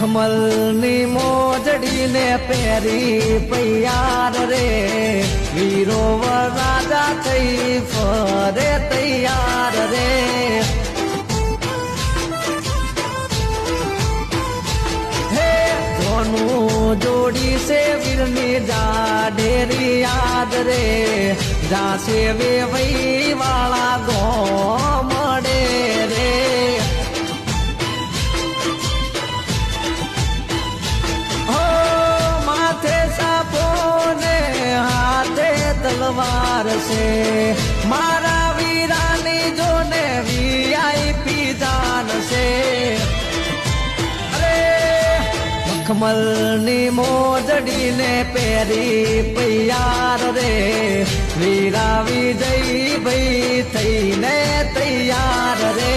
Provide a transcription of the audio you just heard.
મખમલની મોજડીને પહેરી પૈયાર રે વીરો રાજા થઈ ફરે તૈયાર રે હે ધોનું જોડી છે વીરની જાડેરી યાદ રે જાશે વેવઈ વાળા ગો મળે રે તલવાર છે મારા વીરાની જોને વીઆઈપી જાન છે અરે મખમલની મોજડીને પહેરી પૈયાર રે વીરા વિજય ભાઈ થઈને તૈયાર રે